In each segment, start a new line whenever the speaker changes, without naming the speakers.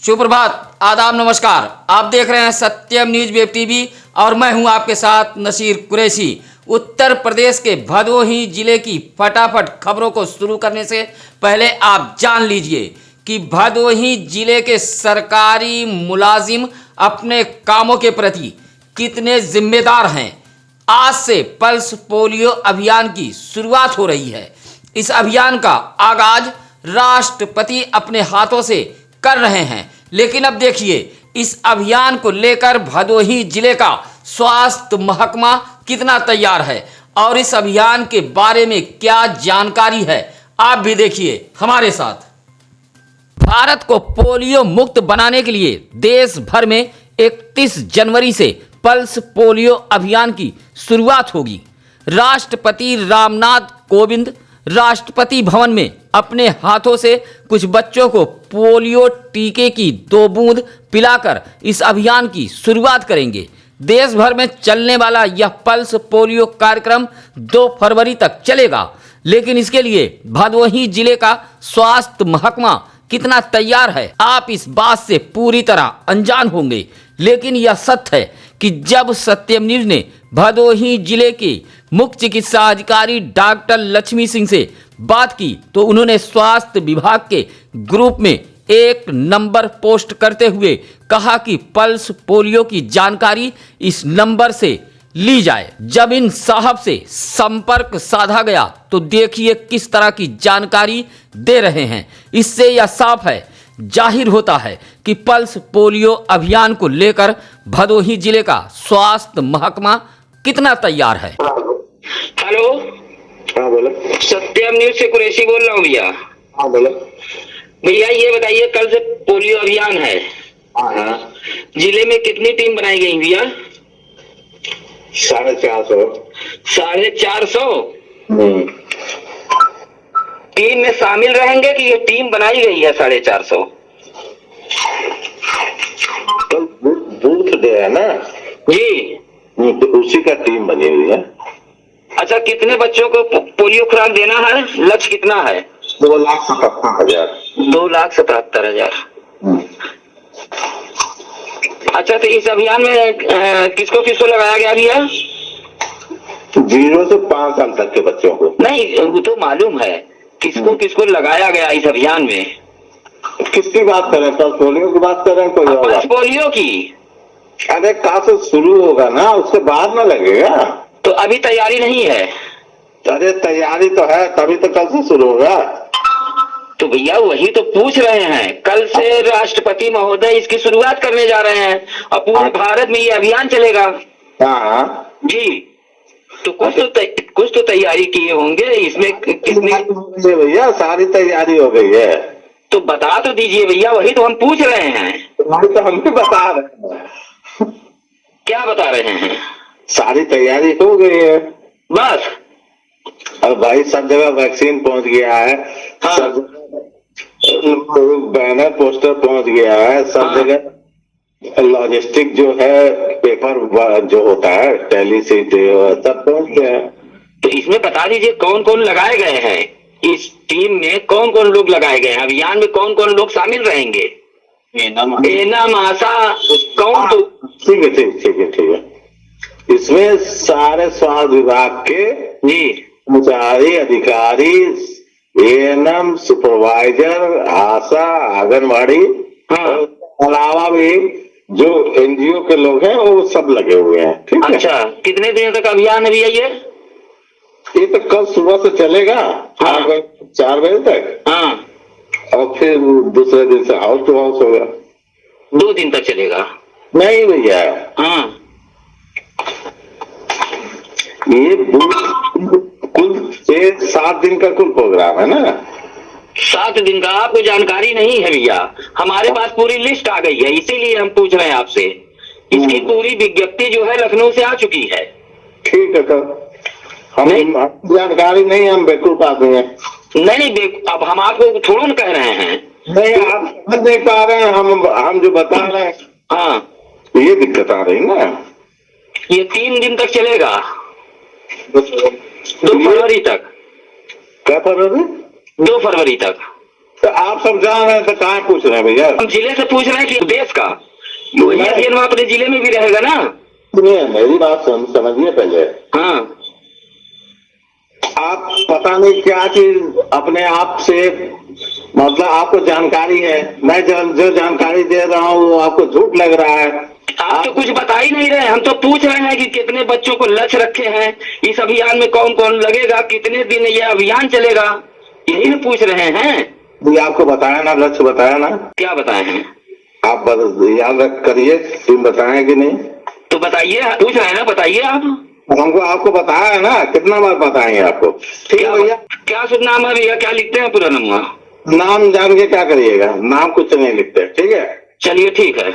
सुप्रभात, आदाब, नमस्कार। आप देख रहे हैं सत्यम न्यूज वेब टीवी और मैं हूं आपके साथ नसीर कुरैशी। उत्तर प्रदेश के भदोही जिले की फटाफट खबरों को शुरू करने से पहले आप जान लीजिए कि भदोही जिले के सरकारी मुलाजिम अपने कामों के प्रति कितने जिम्मेदार हैं। आज से पल्स पोलियो अभियान की शुरुआत हो रही है। इस अभियान का आगाज राष्ट्रपति अपने हाथों से कर रहे हैं, लेकिन अब देखिए इस अभियान को लेकर भदोही जिले का स्वास्थ्य महकमा कितना तैयार है और इस अभियान के बारे में क्या जानकारी है, आप भी देखिए हमारे साथ। भारत को पोलियो मुक्त बनाने के लिए देश भर में 31 जनवरी से पल्स पोलियो अभियान की शुरुआत होगी। राष्ट्रपति रामनाथ कोविंद राष्ट्रपति भवन में अपने हाथों से कुछ बच्चों को पोलियो टीके की 2 बूंद पिलाकर इस अभियान की शुरुआत करेंगे। देश भर में चलने वाला यह पल्स पोलियो कार्यक्रम 2 फरवरी तक चलेगा, लेकिन इसके लिए भदोही जिले का स्वास्थ्य महकमा कितना तैयार है आप इस बात से पूरी तरह अनजान होंगे। लेकिन यह सत्य है कि जब सत्यम न्यूज ने भदोही जिले के मुख्य चिकित्सा अधिकारी डॉक्टर लक्ष्मी सिंह से बात की तो उन्होंने स्वास्थ्य विभाग के ग्रुप में एक नंबर पोस्ट करते हुए कहा कि पल्स पोलियो की जानकारी इस नंबर से ली जाए। जब इन साहब से संपर्क साधा गया तो देखिए किस तरह की जानकारी दे रहे हैं। इससे यह साफ है, जाहिर होता है कि पल्स पोलियो अभियान को लेकर भदोही जिले का स्वास्थ्य महकमा कितना तैयार है।
हेलो,
हाँ बोलो।
सत्यम न्यूज से कुरैशी बोल रहा हूँ भैया।
हाँ बोलो।
भैया ये बताइए, कल से पोलियो अभियान है,
हाँ,
जिले में कितनी टीम बनाई गई भैया?
450।
450 टीम में शामिल रहेंगे कि ये टीम बनाई गई है 450?
तो बूथ डे है ना
जी,
तो उसी का टीम बनी हुई है।
अच्छा, कितने बच्चों को पोलियो खुराक देना है? लक्ष्य कितना है?
2,77,000।
2,77,000। अच्छा, तो इस अभियान में किसको किसको लगाया गया भैया?
0 से 5 साल तक के बच्चों को।
नहीं, वो तो मालूम है, किसको किसको लगाया गया इस अभियान में?
किसकी बात कर रहे हैं? पल्स पोलियो की बात कर रहे हैं? कोई और
पल्स
बात?
पोलियो की।
अरे कहाँ से शुरू होगा ना, उसके बाद ना लगेगा।
तो अभी तैयारी नहीं है?
अरे तैयारी तो है, तभी तो कल से शुरू होगा।
तो भैया वही तो पूछ रहे हैं, कल से राष्ट्रपति महोदय इसकी शुरुआत करने जा रहे हैं और पूरे भारत में ये अभियान चलेगा।
हाँ
जी, तो कुछ तो तैयारी किए होंगे इसमें। कितनी
भैया सारी तैयारी हो गई है।
तो बता तो दीजिए भैया, वही तो हम पूछ रहे हैं।
वही तो हम भी बता रहे हैं।
क्या बता रहे हैं?
सारी तैयारी हो गई है
बस।
और भाई सब जगह वैक्सीन पहुंच गया है।
हाँ।
सब जगह बैनर पोस्टर पहुंच गया है। सब
हाँ।
जगह लॉजिस्टिक जो है, पेपर जो होता है, टेली सीट सब पहुंच गया है।
तो इसमें बता दीजिए कौन कौन लगाए गए हैं, इस टीम में कौन कौन लोग लगाए गए हैं, अभियान में कौन कौन लोग शामिल रहेंगे? एनम, आशा, कौन? तो
ठीक है, ठीक है। इसमें सारे स्वास्थ्य विभाग के
जी
कर्मचारी, अधिकारी, एएनएम, सुपरवाइजर, आशा, आंगनबाड़ी,
हाँ।
और अलावा भी जो एनजीओ के लोग हैं वो सब लगे हुए हैं। ठीक है।
अच्छा, कितने दिन तक अभियान है भैया
ये तो कल सुबह से चलेगा।
हाँ।
4 बजे तक।
हाँ,
और फिर दूसरे दिन से हाउस टू हाउस होगा।
2 दिन तक चलेगा?
नहीं भैया,
हाँ।
ये कुल 7 दिन का कुल प्रोग्राम है ना।
7 दिन का आपको जानकारी नहीं है भैया? हमारे पास पूरी लिस्ट आ गई है, इसीलिए हम पूछ रहे हैं आपसे। इसकी पूरी विज्ञप्ति जो है लखनऊ से आ चुकी है।
ठीक है, तो हम जानकारी नहीं, हम बेवकूफ आदमी हैं।
नहीं, अब हम आपको थोड़ा कह रहे हैं।
नहीं, आप समझ नहीं पा रहे हैं। हम जो बता रहे हैं,
हाँ,
ये दिक्कत आ रही ना।
ये 3 दिन तक चलेगा, 2
ये
फरवरी तक।
क्या फरवरी?
2 फरवरी तक।
तो आप सब जान रहे हैं तो कहाँ पूछ रहे हैं भैया?
हम जिले से पूछ रहे हैं कि देश का तो ये अध्ययन वहाँ अपने जिले में भी रहेगा ना।
सुनिए मेरी बात समझिए पहले।
हाँ
आप पता नहीं क्या चीज अपने आप से, मतलब आपको जानकारी है, मैं जो जानकारी दे रहा हूँ वो आपको झूठ लग रहा है।
आप तो कुछ बता ही नहीं रहे। हम तो पूछ रहे हैं कि कितने बच्चों को लक्ष्य रखे हैं, इस अभियान में कौन कौन लगेगा, कितने दिन ये अभियान चलेगा, यही तो पूछ रहे हैं।
ये आपको बताया ना, लक्ष्य बताया ना?
क्या बताए हैं?
आप याद रख करिए, तुम बताए कि नहीं?
तो बताइए, पूछ रहे हैं ना, बताइए आप।
हमको आपको बताया है ना, कितना बार बताएंगे आपको? ठीक है भैया।
क्या शुभ नाम है भैया? क्या लिखते हैं पूरा नाम?
नाम जान के क्या करिएगा, नाम कुछ नहीं लिखते। ठीक है,
चलिए ठीक है।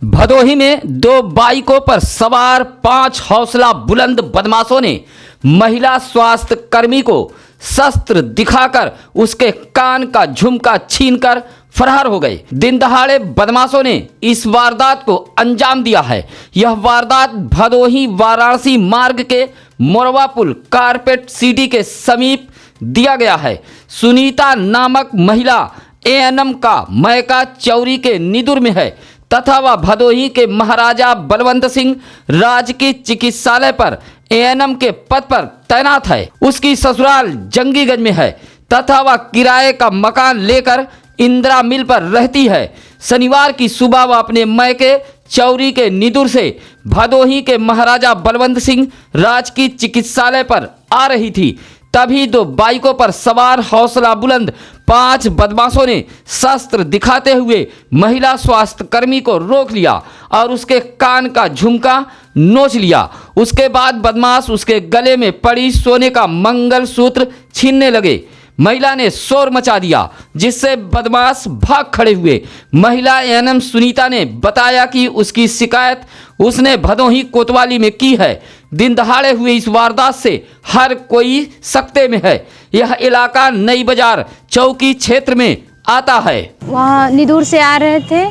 भदोही में 2 बाइकों पर सवार 5 हौसला बुलंद बदमाशों ने महिला स्वास्थ्य कर्मी को शस्त्र दिखाकर उसके कान का झुमका छीनकर फरार हो गए। दिन दहाड़े बदमाशों ने इस वारदात को अंजाम दिया है। यह वारदात भदोही वाराणसी मार्ग के मोरवा पुल कारपेट सिटी के समीप दिया गया है। सुनीता नामक महिला एएनएम का मैका चौरी के निदुर में है तथा वह भदोही के महाराजा बलवंत सिंह राजकीय चिकित्सालय पर एएनएम के पद पर तैनात है। उसकी ससुराल जंगीगंज में है तथा वह किराए का मकान लेकर इंदिरा मिल पर रहती है। शनिवार की सुबह वह अपने मैके चौरी के निदुर से भदोही के महाराजा बलवंत सिंह राजकीय चिकित्सालय पर आ रही थी। तभी 2 बाइकों पर सवार हौसला बुलंद 5 बदमाशों ने शस्त्र दिखाते हुए महिला स्वास्थ्य कर्मी को रोक लिया और उसके कान का झुमका नोच लिया। उसके बाद बदमाश उसके गले में पड़ी सोने का मंगलसूत्र छीनने लगे। महिला ने शोर मचा दिया जिससे बदमाश भाग खड़े हुए। महिला एएनएम सुनीता ने बताया कि उसकी शिकायत उसने भदोही कोतवाली में की है। दिन दहाड़े हुए इस वारदात से हर कोई सकते में है। यह इलाका नई बाजार चौकी क्षेत्र में आता है।
वहाँ निदूर से आ रहे थे,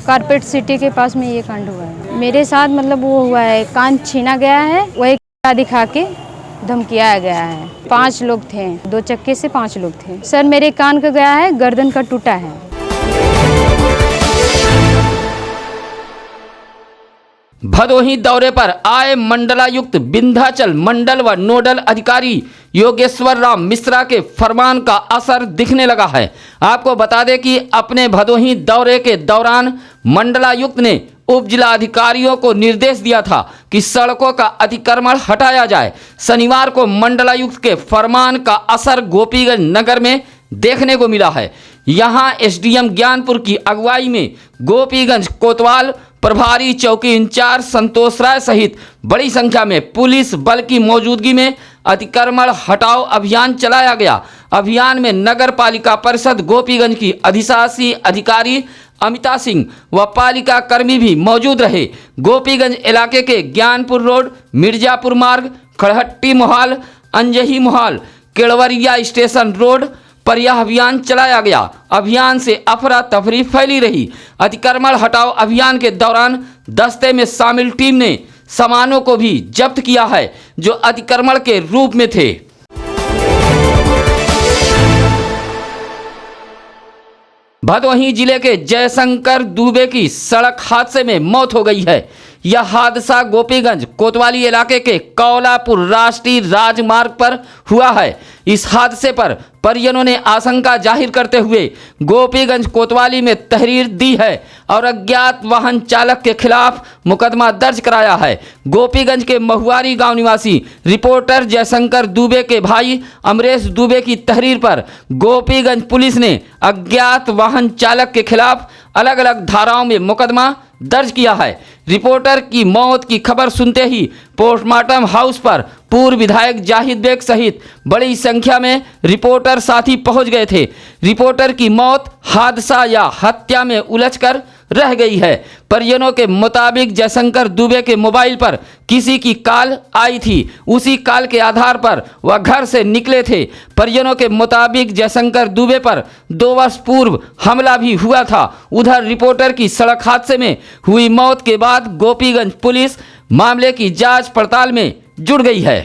कारपेट सिटी के पास में ये कांड हुआ है। मेरे साथ मतलब वो हुआ है, कान छीना गया है, वही दिखा के धमकियाया गया है। 5 लोग थे, 2 चक्के से 5 लोग थे। सर मेरे कान का गया है, गर्दन का टूटा है।
भदोही दौरे पर आए मंडलायुक्त विंध्याचल मंडल व नोडल अधिकारी योगेश्वर राम मिश्रा के फरमान का असर दिखने लगा है। आपको बता दें कि अपने भदोही दौरे के दौरान मंडलायुक्त ने उप जिला अधिकारियों को निर्देश दिया था कि सड़कों का अतिक्रमण हटाया जाए। शनिवार को मंडलायुक्त के फरमान का असर गोपीगंज नगर में देखने को मिला है। यहां एसडीएम ज्ञानपुर की अगुवाई में गोपीगंज कोतवाल प्रभारी चौकी इंचार्ज संतोष राय सहित बड़ी संख्या में पुलिस बल की मौजूदगी में अतिक्रमण हटाओ अभियान चलाया गया। अभियान में नगर पालिका परिषद गोपीगंज की अधिशासी अधिकारी अमिता सिंह व पालिका कर्मी भी मौजूद रहे। गोपीगंज इलाके के ज्ञानपुर रोड, मिर्जापुर मार्ग, खड़हट्टी मोहाल, अंजही मोहाल, केड़वरिया स्टेशन रोड पर यह अभियान चलाया गया। अभियान से अफरा तफरी फैली रही। अतिक्रमण हटाओ अभियान के दौरान दस्ते में शामिल टीम ने सामानों को भी जब्त किया है जो अतिक्रमण के रूप में थे। भदोही जिले के जयशंकर दुबे की सड़क हादसे में मौत हो गई है। यह हादसा गोपीगंज कोतवाली इलाके के कौलापुर राष्ट्रीय राजमार्ग पर हुआ है। इस हादसे पर परिजनों ने आशंका जाहिर करते हुए गोपीगंज कोतवाली में तहरीर दी है और अज्ञात वाहन चालक के खिलाफ मुकदमा दर्ज कराया है। गोपीगंज के महुआरी गांव निवासी रिपोर्टर जयशंकर दुबे के भाई अमरेश दुबे की तहरीर पर गोपीगंज पुलिस ने अज्ञात वाहन चालक के खिलाफ अलग अलग धाराओं में मुकदमा दर्ज किया है। रिपोर्टर की मौत की खबर सुनते ही पोस्टमार्टम हाउस पर पूर्व विधायक जाहिद बेग सहित बड़ी संख्या में रिपोर्टर साथी पहुंच गए थे। रिपोर्टर की मौत हादसा या हत्या में उलझकर रह गई है। परिजनों के मुताबिक जयशंकर दुबे के मोबाइल पर किसी की कॉल आई थी। उसी कॉल के आधार पर वह घर से निकले थे। परिजनों के मुताबिक जयशंकर दुबे पर 2 वर्ष पूर्व हमला भी हुआ था। उधर रिपोर्टर की सड़क हादसे में हुई मौत के बाद गोपीगंज पुलिस मामले की जांच पड़ताल में जुट गई है।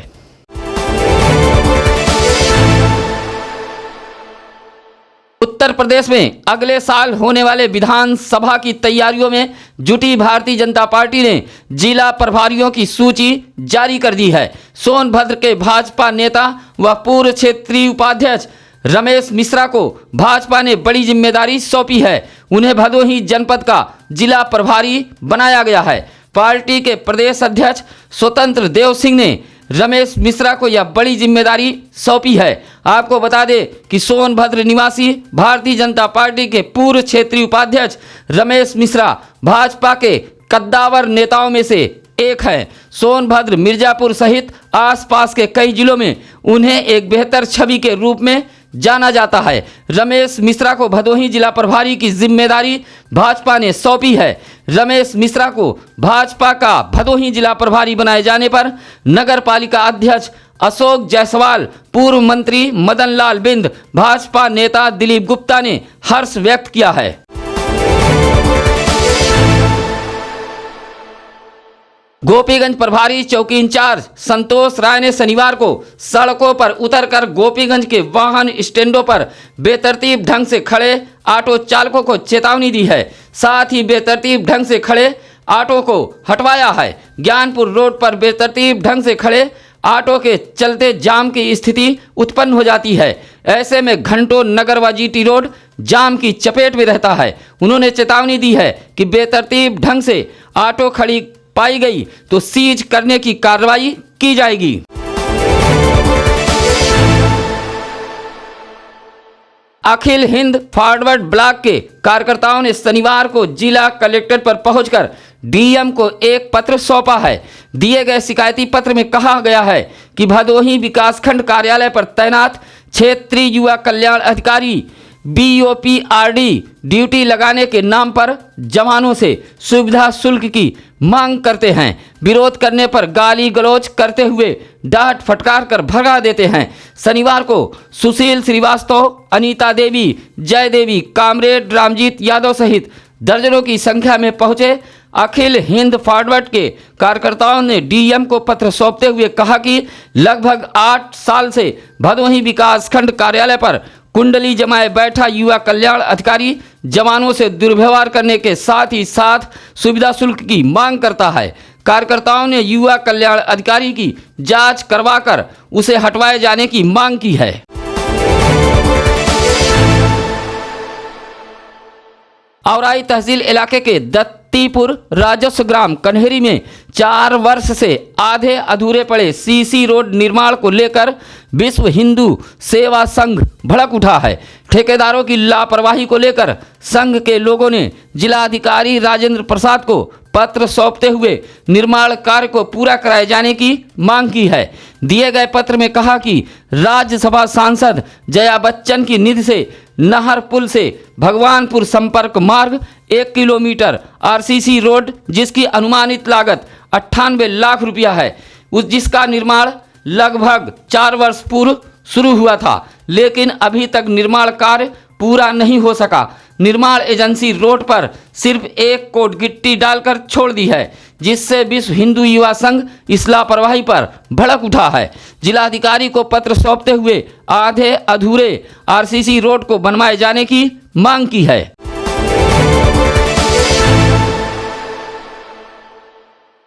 उत्तर प्रदेश में अगले साल होने वाले विधानसभा की तैयारियों में जुटी भारतीय जनता पार्टी ने जिला प्रभारियों की सूची जारी कर दी है। सोनभद्र के भाजपा नेता व पूर्व क्षेत्रीय उपाध्यक्ष रमेश मिश्रा को भाजपा ने बड़ी जिम्मेदारी सौंपी है। उन्हें भदोही जनपद का जिला प्रभारी बनाया गया है। पार्टी के प्रदेश अध्यक्ष स्वतंत्र देव सिंह ने रमेश मिश्रा को यह बड़ी जिम्मेदारी सौंपी है। आपको बता दें कि सोनभद्र निवासी भारतीय जनता पार्टी के पूर्व क्षेत्रीय उपाध्यक्ष रमेश मिश्रा भाजपा के कद्दावर नेताओं में से एक है। सोनभद्र, मिर्जापुर सहित आसपास के कई जिलों में उन्हें एक बेहतर छवि के रूप में जाना जाता है। रमेश मिश्रा को भदोही जिला प्रभारी की जिम्मेदारी भाजपा ने सौंपी है। रमेश मिश्रा को भाजपा का भदोही जिला प्रभारी बनाए जाने पर नगर पालिका अध्यक्ष अशोक जायसवाल, पूर्व मंत्री मदन लाल बिंद, भाजपा नेता दिलीप गुप्ता ने हर्ष व्यक्त किया है। गोपीगंज प्रभारी चौकी इंचार्ज संतोष राय ने शनिवार को सड़कों पर उतरकर गोपीगंज के वाहन स्टैंडों पर बेतरतीब ढंग से खड़े ऑटो चालकों को चेतावनी दी है। साथ ही बेतरतीब ढंग से खड़े ऑटो को हटवाया है। ज्ञानपुर रोड पर बेतरतीब ढंग से खड़े ऑटो के चलते जाम की स्थिति उत्पन्न हो जाती है। ऐसे में घंटों नगर व जीटी रोड जाम की चपेट में रहता है। उन्होंने चेतावनी दी है कि बेतरतीब ढंग से ऑटो खड़ी पाई गई तो सीज करने की कार्रवाई की जाएगी। अखिल हिंद फॉरवर्ड ब्लॉक के कार्यकर्ताओं ने शनिवार को जिला कलेक्ट्रेट पर पहुंचकर डीएम को एक पत्र सौंपा है। दिए गए शिकायती पत्र में कहा गया है कि भदोही विकासखंड कार्यालय पर तैनात क्षेत्रीय युवा कल्याण अधिकारी BOPRD ड्यूटी लगाने के नाम पर जवानों से सुविधा शुल्क की मांग करते हैं। विरोध करने पर गाली गलौज करते हुए डांट फटकार कर भगा देते हैं। शनिवार को सुशील श्रीवास्तव, अनीता देवी, जय देवी, कामरेड रामजीत यादव सहित दर्जनों की संख्या में पहुंचे अखिल हिंद फॉरवर्ड के कार्यकर्ताओं ने डीएम को पत्र सौंपते हुए कहा कि लगभग 8 साल से भदोही विकासखंड कार्यालय पर कुंडली जमाए बैठा युवा कल्याण अधिकारी जवानों से दुर्व्यवहार करने के साथ ही साथ सुविधा शुल्क की मांग करता है। कार्यकर्ताओं ने युवा कल्याण अधिकारी की जांच करवाकर उसे हटवाए जाने की मांग की है। औराई तहसील इलाके के दत्तीपुर राजस्व ग्राम कन्हेरी में 4 वर्ष से आधे अधूरे पड़े सीसी रोड निर्माण को लेकर विश्व हिंदू सेवा संघ भड़क उठा है। ठेकेदारों की लापरवाही को लेकर संघ के लोगों ने जिलाधिकारी राजेंद्र प्रसाद को पत्र सौंपते हुए निर्माण कार्य को पूरा कराए जाने की मांग की है। दिए गए पत्र में कहा कि राज्यसभा सांसद जया बच्चन की निधि से नहर पुल से भगवानपुर संपर्क मार्ग 1 किलोमीटर RCC रोड जिसकी अनुमानित लागत 98 लाख रुपया है, जिसका निर्माण लगभग 4 वर्ष पूर्व शुरू हुआ था, लेकिन अभी तक निर्माण कार्य पूरा नहीं हो सका। निर्माण एजेंसी रोड पर सिर्फ 1 कोट गिट्टी डालकर छोड़ दी है, जिससे विश्व हिंदू युवा संघ इस लापरवाही पर भड़क उठा है। जिलाधिकारी को पत्र सौंपते हुए आधे अधूरे RCC रोड को बनवाए जाने की मांग की है।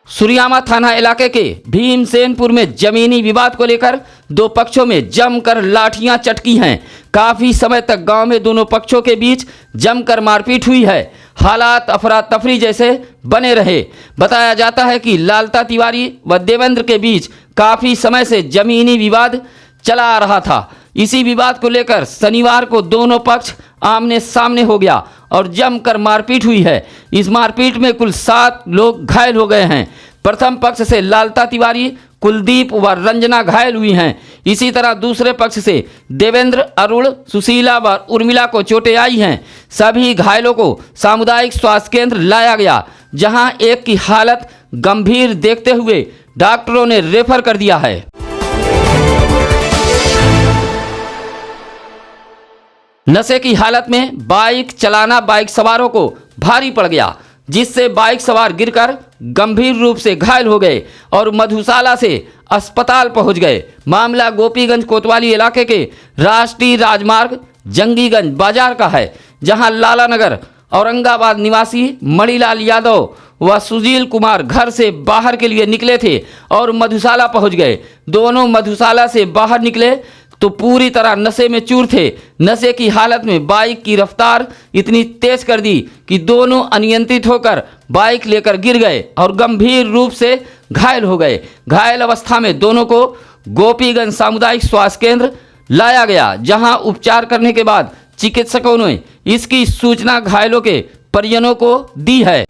सुरियामा थाना इलाके के भीमसेनपुर में जमीनी विवाद को लेकर 2 पक्षों में जमकर लाठियां चटकी हैं। काफी समय तक गांव में दोनों पक्षों के बीच जमकर मारपीट हुई है। हालात अफरा तफरी जैसे बने रहे। बताया जाता है कि लालता तिवारी व देवेंद्र के बीच काफी समय से जमीनी विवाद चला आ रहा था। इसी विवाद को लेकर शनिवार को दोनों पक्ष आमने सामने हो गया और जमकर मारपीट हुई है। इस मारपीट में कुल 7 लोग घायल हो गए हैं। प्रथम पक्ष से लालता तिवारी, कुलदीप व रंजना घायल हुई हैं। इसी तरह दूसरे पक्ष से देवेंद्र, अरुण, सुशीला व उर्मिला को चोटें आई हैं। सभी घायलों को सामुदायिक स्वास्थ्य केंद्र लाया गया, जहां एक की हालत गंभीर देखते हुए डॉक्टरों ने रेफर कर दिया है। नशे की हालत में बाइक चलाना बाइक सवारों को भारी पड़ गया, जिससे बाइक सवार गिरकर गंभीर रूप से घायल हो गए और मधुशाला से अस्पताल पहुंच गए। मामला गोपीगंज कोतवाली इलाके के राष्ट्रीय राजमार्ग जंगीगंज बाजार का है, जहां लाला नगर औरंगाबाद निवासी मणिलाल यादव व सुजील कुमार घर से बाहर के लिए निकले थे और मधुशाला पहुंच गए। दोनों मधुशाला से बाहर निकले तो पूरी तरह नशे में चूर थे। नशे की हालत में बाइक की रफ्तार इतनी तेज कर दी कि दोनों अनियंत्रित होकर बाइक लेकर गिर गए और गंभीर रूप से घायल हो गए। घायल अवस्था में दोनों को गोपीगंज सामुदायिक स्वास्थ्य केंद्र लाया गया, जहां उपचार करने के बाद चिकित्सकों ने इसकी सूचना घायलों के परिजनों को दी है।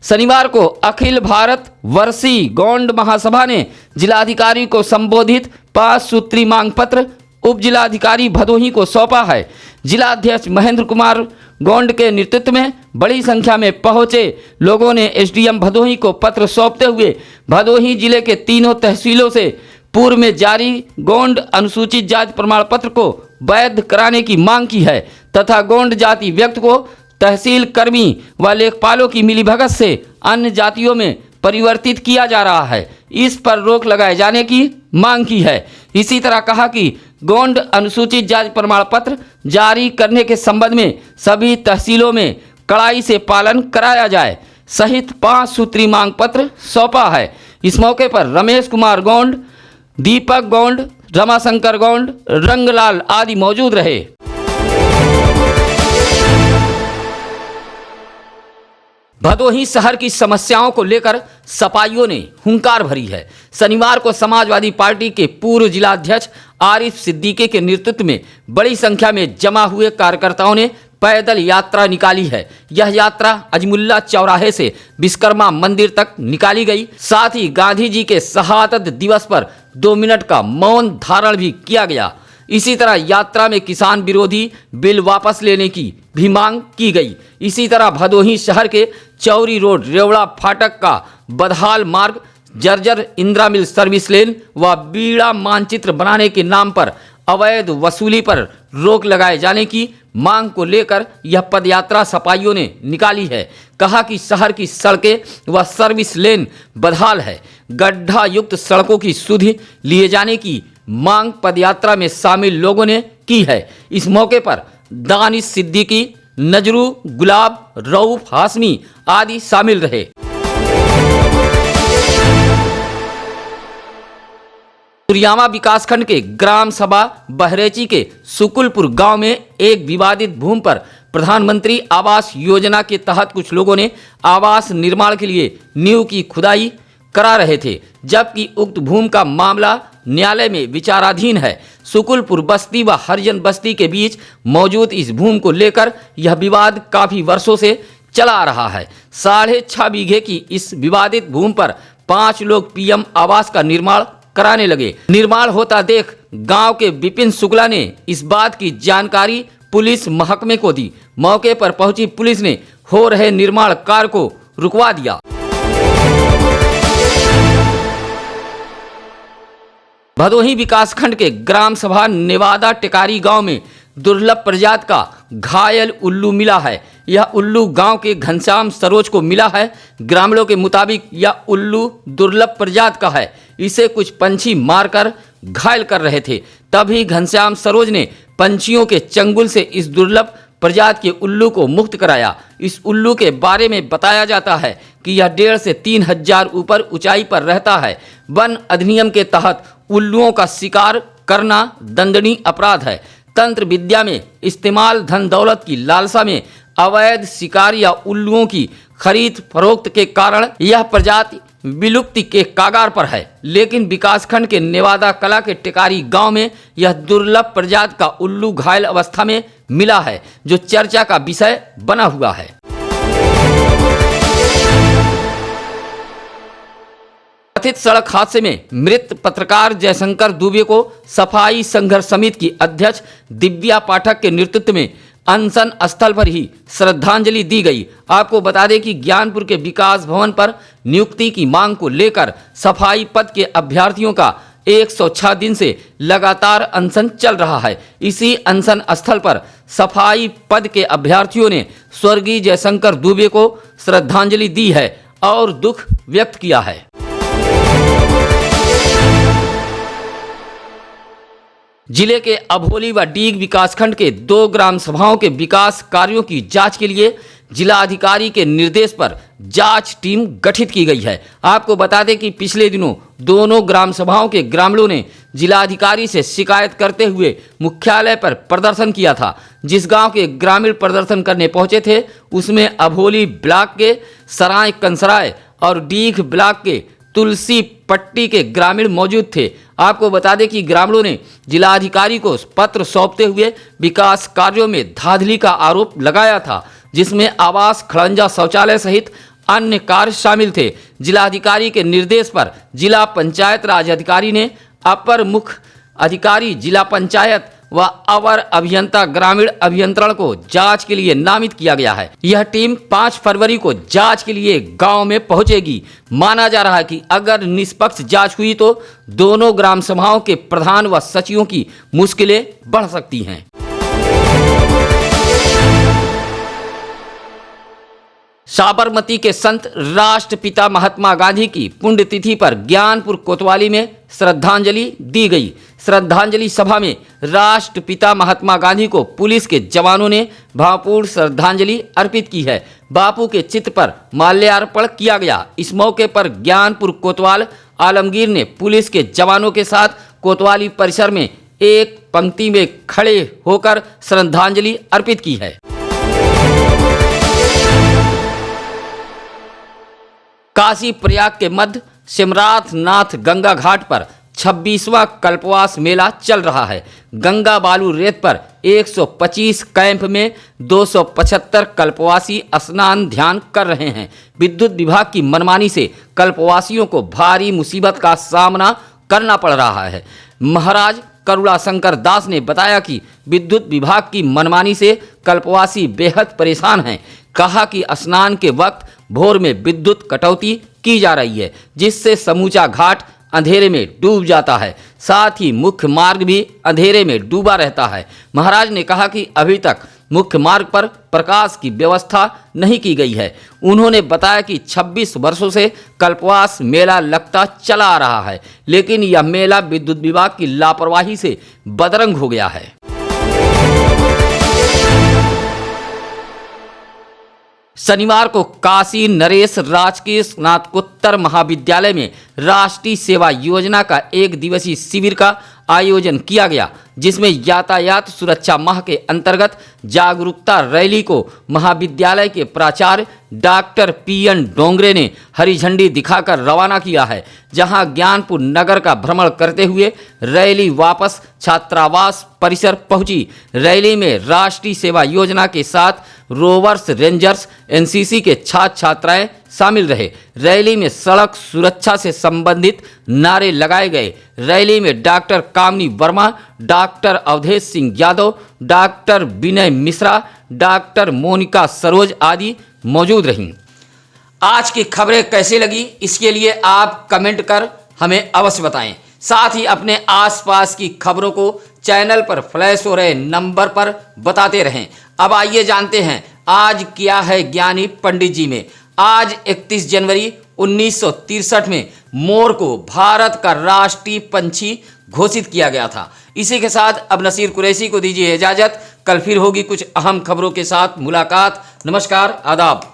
शनिवार को अखिल भारत वर्षीय गौंड महासभा ने जिलाधिकारी को संबोधित 5 सूत्री मांग पत्र उप जिलाधिकारी भदोही को सौंपा है। जिलाध्यक्ष महेंद्र कुमार गौंड के नेतृत्व में बड़ी संख्या में पहुंचे लोगों ने एसडीएम भदोही को पत्र सौंपते हुए भदोही जिले के तीनों तहसीलों से पूर्व में जारी गौंड अनुसूचित जाति प्रमाण पत्र को वैध कराने की मांग की है तथा गौंड जाति व्यक्ति को तहसील कर्मी व लेखपालों की मिलीभगत से अन्य जातियों में परिवर्तित किया जा रहा है, इस पर रोक लगाए जाने की मांग की है। इसी तरह कहा कि गौंड अनुसूचित जाति प्रमाण पत्र जारी करने के संबंध में सभी तहसीलों में कड़ाई से पालन कराया जाए सहित 5 सूत्री मांग पत्र सौंपा है। इस मौके पर रमेश कुमार गौंड, दीपक गौंड, रमाशंकर गौंड, रंगलाल आदि मौजूद रहे। भदोही शहर की समस्याओं को लेकर सपाइयों ने हुंकार भरी है। शनिवार को समाजवादी पार्टी के पूर्व जिलाध्यक्ष आरिफ सिद्दीकी के नेतृत्व में बड़ी संख्या में जमा हुए कार्यकर्ताओं ने पैदल यात्रा निकाली है। यह यात्रा अजमुल्ला चौराहे से विश्वकर्मा मंदिर तक निकाली गई। साथ ही गांधी जी के शहादत दिवस पर 2 मिनट का मौन धारण भी किया गया। इसी तरह यात्रा में किसान विरोधी बिल वापस लेने की भी मांग की गई। इसी तरह भदोही शहर के चौरी रोड, रेवड़ा फाटक का बदहाल मार्ग, जर्जर इंदिरा मिल सर्विस लेन व बीड़ा मानचित्र बनाने के नाम पर अवैध वसूली पर रोक लगाए जाने की मांग को लेकर यह पदयात्रा सपाइयों ने निकाली है। कहा कि शहर की सड़कें व सर्विस लेन बदहाल है। गड्ढा युक्त सड़कों की सुध लिए जाने की मांग पदयात्रा में शामिल लोगों ने की है। इस मौके पर दानिश सिद्दीकी, नजरू, गुलाब, रऊफ हाशमी आदि शामिल रहे। तुरियामा विकासखंड के ग्राम सभा बहरेची के सुकुलपुर गांव में एक विवादित भूमि पर प्रधानमंत्री आवास योजना के तहत कुछ लोगों ने आवास निर्माण के लिए नींव की खुदाई करा रहे थे, जबकि उक्त भूमि का मामला न्यायालय में विचाराधीन है। सुकुलपुर बस्ती व हरिजन बस्ती के बीच मौजूद इस भूमि को लेकर यह विवाद काफी वर्षों से चला आ रहा है। 6.5 बीघे की इस विवादित भूमि पर 5 लोग पीएम आवास का निर्माण कराने लगे। निर्माण होता देख गांव के विपिन शुक्ला ने इस बात की जानकारी पुलिस महकमे को दी। मौके पर पहुंची पुलिस ने हो रहे निर्माण कार्य को रुकवा दिया। भदोही विकासखंड के ग्राम सभा नेवादा टिकारी गांव में दुर्लभ प्रजाति का घायल उल्लू मिला है। यह उल्लू गांव के घनश्याम सरोज को मिला है। ग्रामीणों के मुताबिक यह उल्लू दुर्लभ प्रजाति का है। इसे कुछ पंछी मारकर घायल कर रहे थे, तभी घनश्याम सरोज ने पंछियों के चंगुल से इस दुर्लभ प्रजाति के उल्लू को मुक्त कराया। इस उल्लू के बारे में बताया जाता है कि यह 1.5 से 3 हजार ऊपर ऊंचाई पर रहता है। वन अधिनियम के तहत उल्लुओं का शिकार करना दंडनीय अपराध है। तंत्र विद्या में इस्तेमाल धन दौलत की लालसा में अवैध शिकार या उल्लुओं की खरीद फरोख्त के कारण यह प्रजाति विलुप्ति के कागार पर है। लेकिन विकासखंड के नेवादा कला के टिकारी गांव में यह दुर्लभ प्रजाति का उल्लू घायल अवस्था में मिला है, जो चर्चा का विषय बना हुआ है। कथित सड़क हादसे में मृत पत्रकार जयशंकर दुबे को सफाई संघर्ष समिति की अध्यक्ष दिव्या पाठक के नेतृत्व में अनशन स्थल पर ही श्रद्धांजलि दी गई। आपको बता दें कि ज्ञानपुर के विकास भवन पर नियुक्ति की मांग को लेकर सफाई पद के अभ्यर्थियों का 106 दिन से लगातार अनशन चल रहा है। इसी अनशन स्थल पर सफाई पद के अभ्यर्थियों ने स्वर्गीय जयशंकर दुबे को श्रद्धांजलि दी है और दुख व्यक्त किया है। जिले के अभोली व डीग विकासखंड के 2 ग्राम सभाओं के विकास कार्यों की जांच के लिए जिलाधिकारी के निर्देश पर जांच टीम गठित की गई है। आपको बता दें कि पिछले दिनों दोनों ग्राम सभाओं के ग्रामीणों ने जिलाधिकारी से शिकायत करते हुए मुख्यालय पर प्रदर्शन किया था। जिस गांव के ग्रामीण प्रदर्शन करने पहुंचे थे उसमें अभोली ब्लॉक के सराय कंसराय और डीग ब्लॉक के तुलसी पट्टी के ग्रामीण मौजूद थे। आपको बता दें कि ग्रामीणों ने जिलाधिकारी को पत्र सौंपते हुए विकास कार्यों में धांधली का आरोप लगाया था, जिसमें आवास, खड़ंजा, शौचालय सहित अन्य कार्य शामिल थे। जिलाधिकारी के निर्देश पर जिला पंचायत राज अधिकारी ने अपर मुख्य अधिकारी जिला पंचायत व अवर अभियंता ग्रामीण अभियंत्रण को जांच के लिए नामित किया गया है। यह टीम 5 फरवरी को जांच के लिए गांव में पहुंचेगी। माना जा रहा है कि अगर निष्पक्ष जांच हुई तो दोनों ग्राम सभाओं के प्रधान व सचिवों की मुश्किलें बढ़ सकती हैं। साबरमती के संत राष्ट्रपिता महात्मा गांधी की पुण्यतिथि पर ज्ञानपुर कोतवाली में श्रद्धांजलि दी गई। श्रद्धांजलि सभा में राष्ट्रपिता महात्मा गांधी को पुलिस के जवानों ने भावपूर्ण श्रद्धांजलि अर्पित की है। बापू के चित्र पर माल्यार्पण किया गया। इस मौके पर ज्ञानपुर कोतवाल आलमगीर ने पुलिस के जवानों के साथ कोतवाली परिसर में एक पंक्ति में खड़े होकर श्रद्धांजलि अर्पित की है। काशी प्रयाग के मध्य सिमराथ नाथ गंगा घाट पर 26वां कल्पवास मेला चल रहा है। गंगा बालू रेत पर 125 कैंप में 275 कल्पवासी स्नान ध्यान कर रहे हैं। विद्युत विभाग की मनमानी से कल्पवासियों को भारी मुसीबत का सामना करना पड़ रहा है। महाराज करुणा शंकर दास ने बताया कि विद्युत विभाग की मनमानी से कल्पवासी बेहद परेशान हैं। कहा कि स्नान के वक्त भोर में विद्युत कटौती की जा रही है, जिससे समूचा घाट अंधेरे में डूब जाता है। साथ ही मुख्य मार्ग भी अंधेरे में डूबा रहता है। महाराज ने कहा कि अभी तक मुख्य मार्ग पर प्रकाश की व्यवस्था नहीं की गई है। उन्होंने बताया कि 26 वर्षों से कल्पवास मेला लगता चला आ रहा है, लेकिन यह मेला विद्युत विभाग की लापरवाही से बदरंग हो गया है। शनिवार को काशी नरेश राजकीय स्नातकोत्तर महाविद्यालय में राष्ट्रीय सेवा योजना का 1 दिवसीय शिविर का आयोजन किया गया, जिसमें यातायात सुरक्षा माह के अंतर्गत जागरूकता रैली को महाविद्यालय के प्राचार्य डॉक्टर पीएन डोंगरे ने हरी झंडी दिखाकर रवाना किया है। जहां ज्ञानपुर नगर का भ्रमण करते हुए रैली वापस छात्रावास परिसर पहुंची। रैली में राष्ट्रीय सेवा योजना के साथ रोवर्स, रेंजर्स, एनसीसी के छात्र छात्राएं शामिल रहे। रैली में सड़क सुरक्षा से संबंधित नारे लगाए गए। रैली में डॉक्टर कामनी वर्मा, डॉक्टर अवधेश सिंह यादव, डॉक्टर विनय मिश्रा, डॉक्टर मोनिका सरोज आदि मौजूद रहीं। आज की खबरें कैसी लगी इसके लिए आप कमेंट कर हमें अवश्य बताएं। साथ ही अपने आसपास की खबरों को चैनल पर फ्लैश हो रहे नंबर पर बताते रहें। अब आइए जानते हैं आज क्या है ज्ञानी पंडित जी में। आज 31 जनवरी 1963 में मोर को भारत का राष्ट्रीय पंछी घोषित किया गया था। इसी के साथ अब नसीर कुरैशी को दीजिए इजाजत। कल फिर होगी कुछ अहम खबरों के साथ मुलाकात। नमस्कार, आदाब।